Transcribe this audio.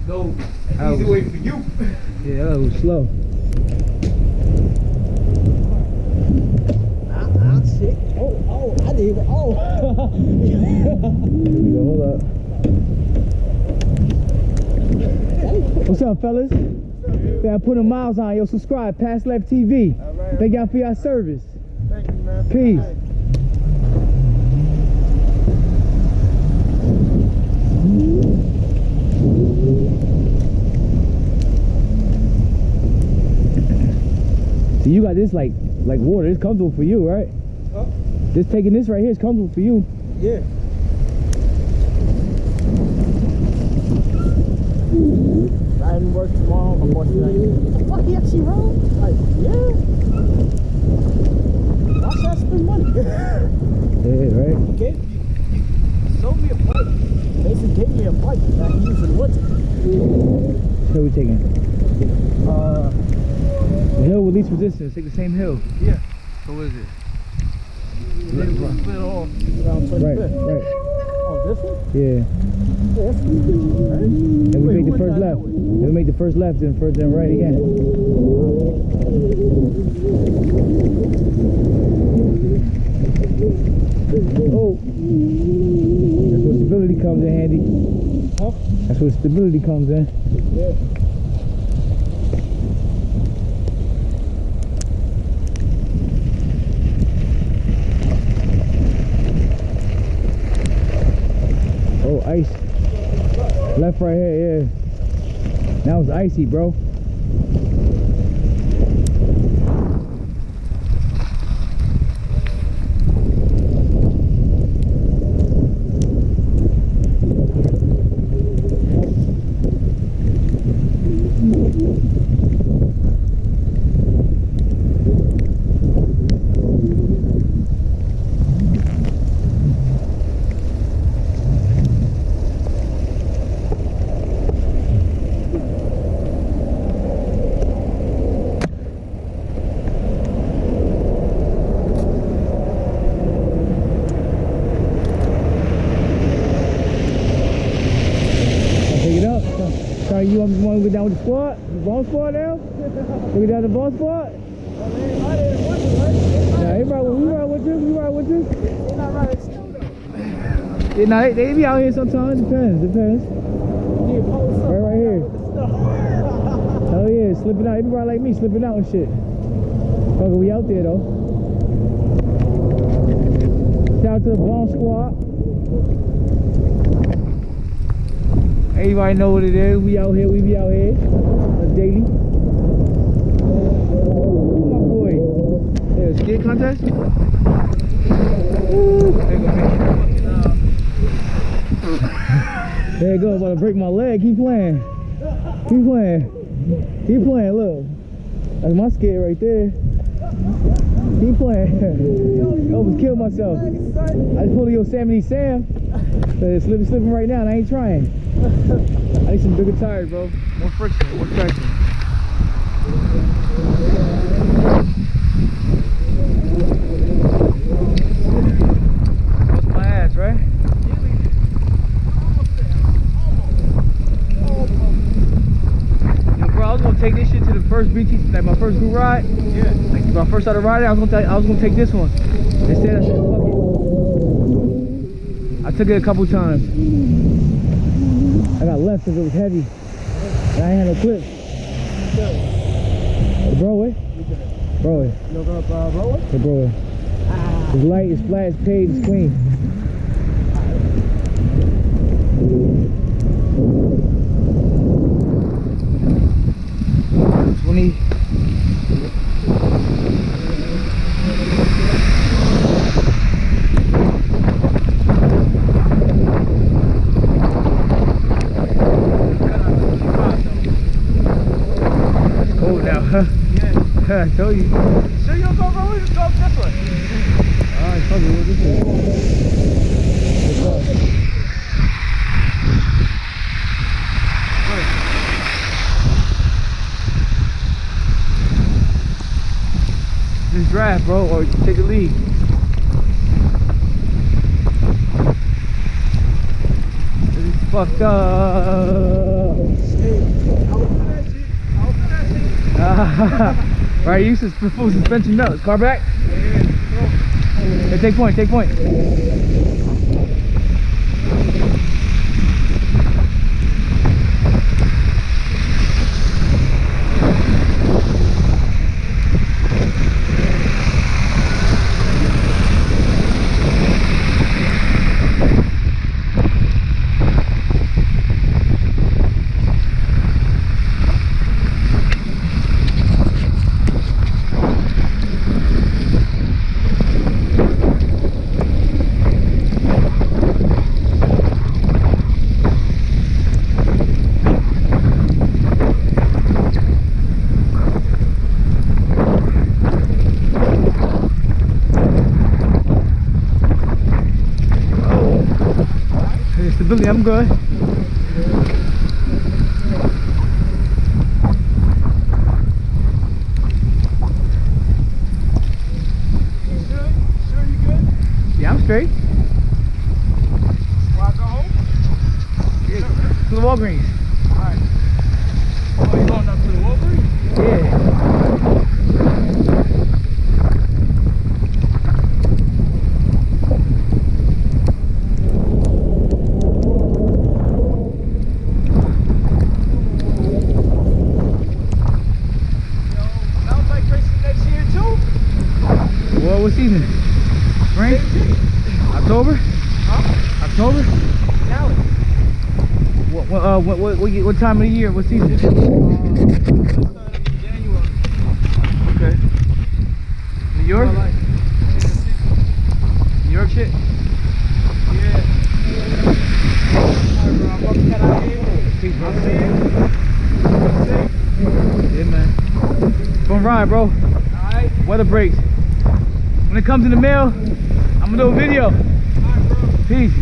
go an easy way for you. Yeah, that was slow. Shit. Oh, I did it. Oh. Hold up. What's up, fellas? Yeah, put them miles on. Yo, subscribe. Pass Left TV. All right. Thank y'all for your service. Thank you, man. Peace. So you got this like water. It's comfortable for you, right? Huh? Just taking this right here is comfortable for you. Yeah. Riding work tomorrow, my boss like, what the fuck, he actually wrong? Like, yeah. Why should I spend money? Yeah, right? You sold me a bike. Basically gave me a bike that I use in the winter. So we taking the hill with least resistance. Take the same hill. Yeah. So what is it? Split off around 25th. Right. Oh, this one? Yeah. Yeah, that's right. And we Wait, make who the first went left. that way? Then we make the first left and first then right again. Oh. That's where stability comes in handy. Huh? That's where stability comes in. Yeah. Oh, ice. Left right here, yeah. Now it's icy, bro. Sorry, you want to go down with the squad? The ball squad now? We go down the ball squad? Yeah, everybody, we ride with you. We ride with you. They're not riding snow though. Yeah, nah, they be out here sometimes. Depends. Right here. Hell yeah, slipping out. Everybody like me, slipping out and shit. Fuck, we out there though. Shout out to the ball squad. Everybody know what it is. We out here. We be out here daily. Oh, my boy. Yeah, skid contest. There you go. I'm about to break my leg. Keep playing. Keep playing. Keep playing. Look, that's my skid right there. Keep playing. I almost killed myself. I just pulled a Yosemite Sam. So it's slipping right now, and I ain't trying. I need some bigger tires, bro. More friction, more traction. Bust my ass, right? Yo, bro, I was gonna take this shit to the first BT, like my first group ride. Yeah. Like when I first started riding, I was gonna take this one. Instead, I said, fuck it. I took it a couple times. I got left because it was heavy. And I ain't had no clips. The Broadway? Broadway. You go up Broadway? The Broadway. It's light, it's flat, it's paved, it's clean. 20. I told you. So you don't go over, just go up this way. Alright, fuck it, what this is? This draft, bro, or take a lead. This is fucked up. Right, you used to full suspension belts. Car back? Hey, take point, take point. Stability, I'm good. Sure you good? Yeah, I'm straight. Well, I go home? Yeah, to the Walgreens. Alright. Oh, you going up to the Walgreens? Yeah. Well, what season? Spring? October? Huh? October? Now What time of the year? What season? January. Okay. New York? New York shit? Yeah. Alright, bro. I'm about to head out here. Peace, bro. I'll see you. Yeah, man. Gonna ride, bro. Alright. Weather breaks. When it comes in the mail, I'm gonna do a video. Alright, bro. Peace.